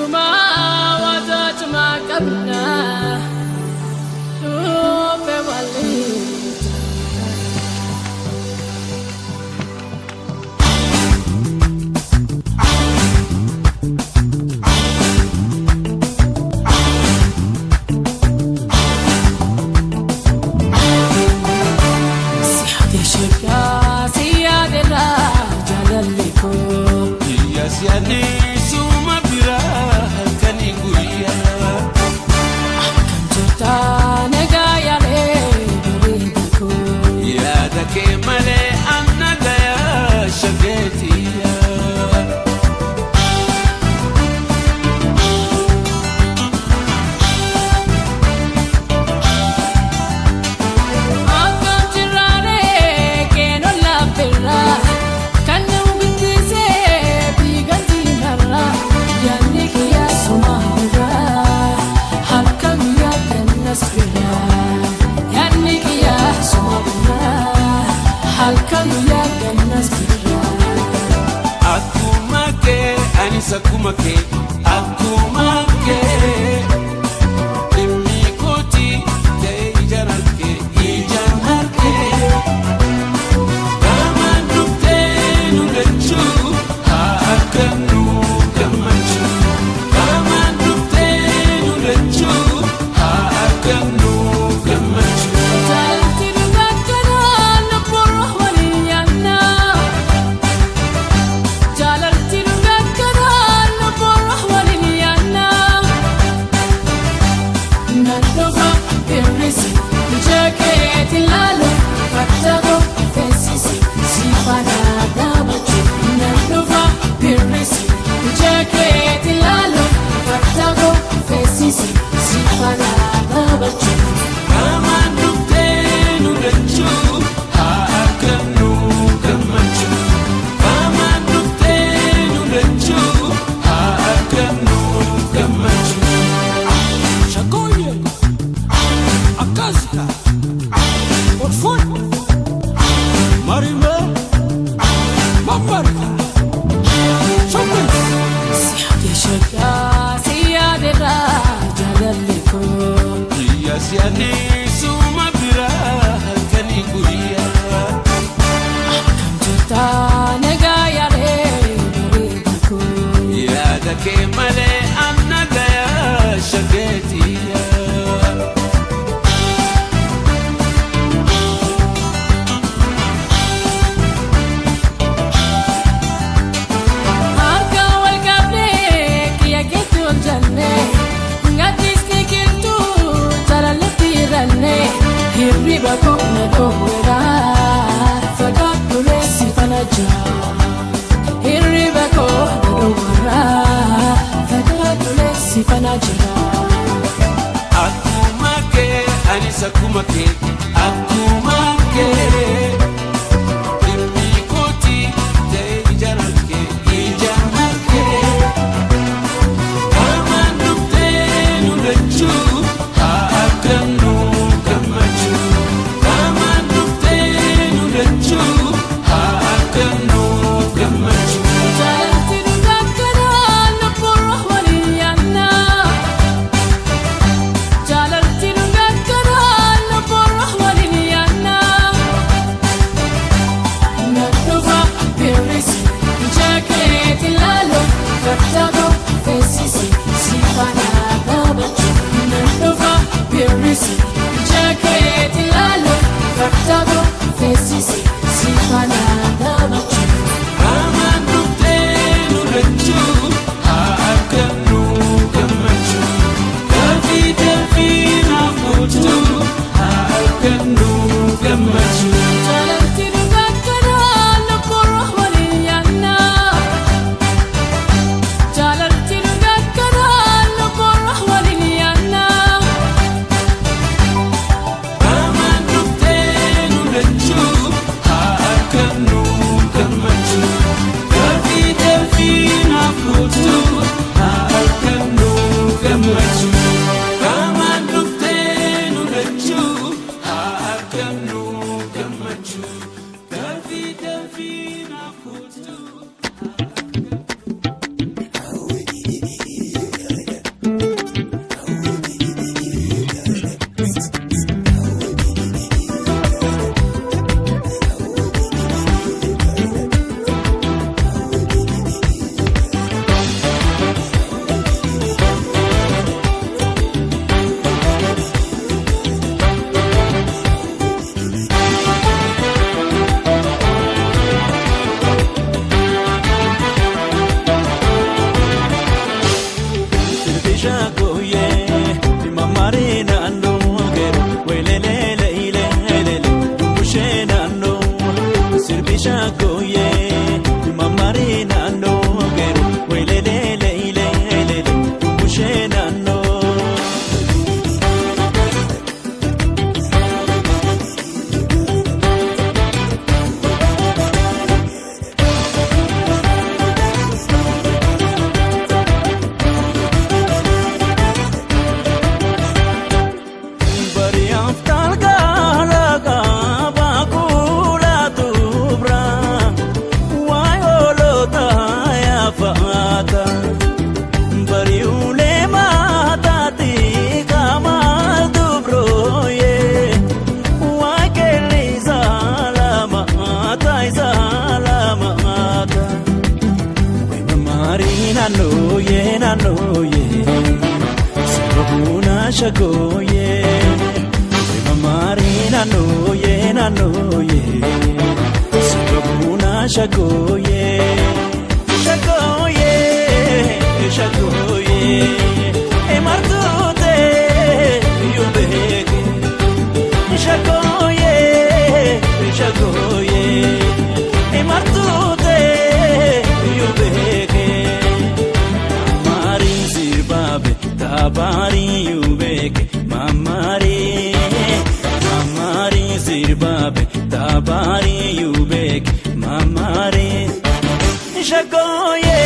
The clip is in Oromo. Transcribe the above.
Kuma wata cuma kabna Tupe walita Siyade shirka siyade ra jalaliko Siyasiyane suma bira halkani guyya Kan jirta nagayale bareedako Yaada kee malee amna gaya shageetiya Akkam jirraare keenon laaffirra Kan nama bittise biiganti narra Yaanni kiyya suma irra Halkan guyyaa gannas birra Yaanni kiyya suma irra Halkan guyyaa gannas birra Akkuma kee anis akkuma kee akkuma kee dhimmi kooti ta'e ijaan harkee Gaamaan dhuftee nu lachuu haa argannu gammachuu Gaamaan dhuftee nu lachuu haa argannu gammachuu Jaalatti dhugaakkanaa lubbuurra waliin yaadna Jaalatti dhugaakkanaa lubbuurra waliin yaadna Nan dhufa hir'isi ija keetti laalu Fattaqoo feesisi si faana dhaabachuu Nan dhufa hir'isi ija keetti laalu Fattaqoo feesisi si faana dhaabachuu Gaamaan dhuftee nu lachuu haa argannu gammachuu Gaamaan dhuftee nu lachuu haa argannu gammachuu Shakoye Akasika Orfon Marime Mamarika Shokwe Siyade shaka siyade ra jalaliko Siyasiyane suma bira halkani guyya Kan jirta nagayale bareedako Yaada kee malee amna gaya shageetiya Harka wal qabnee kiyya keetti ol jannee Ngadhiisni kirtu jaalallatti hiranne Hirriba koo na dhoowweera Fagaadhulee si fana jira Hirriba koo na dhoowweera Fagaadhulee si fana jira Akkuma kee anis akkuma kee akkuma kee dhimmi kooti ta'e ijaan harkee Gaamaan dhuftee nu lachuu haa argannu gammachuu Gaamaan dhuftee nu lachuu haa argannu gammachuu Jaalatti dhugaakkanaa lubbuurra waliin yaadna Jaalatti dhugaakkanaa lubbuurra shagoye mamari nano geru welele lele bushe nano bari aftal galaga bakula tubra wayolota ya fata bari ulema tati kamal dubroye wakeli salamata marina noye sabuna shagoye marina noye sabuna shagoye e martute yubeke shagoye e martute yubeke mari zirbabe tabari yubeke mamari zirbabe tabari yubeke mamari shagoye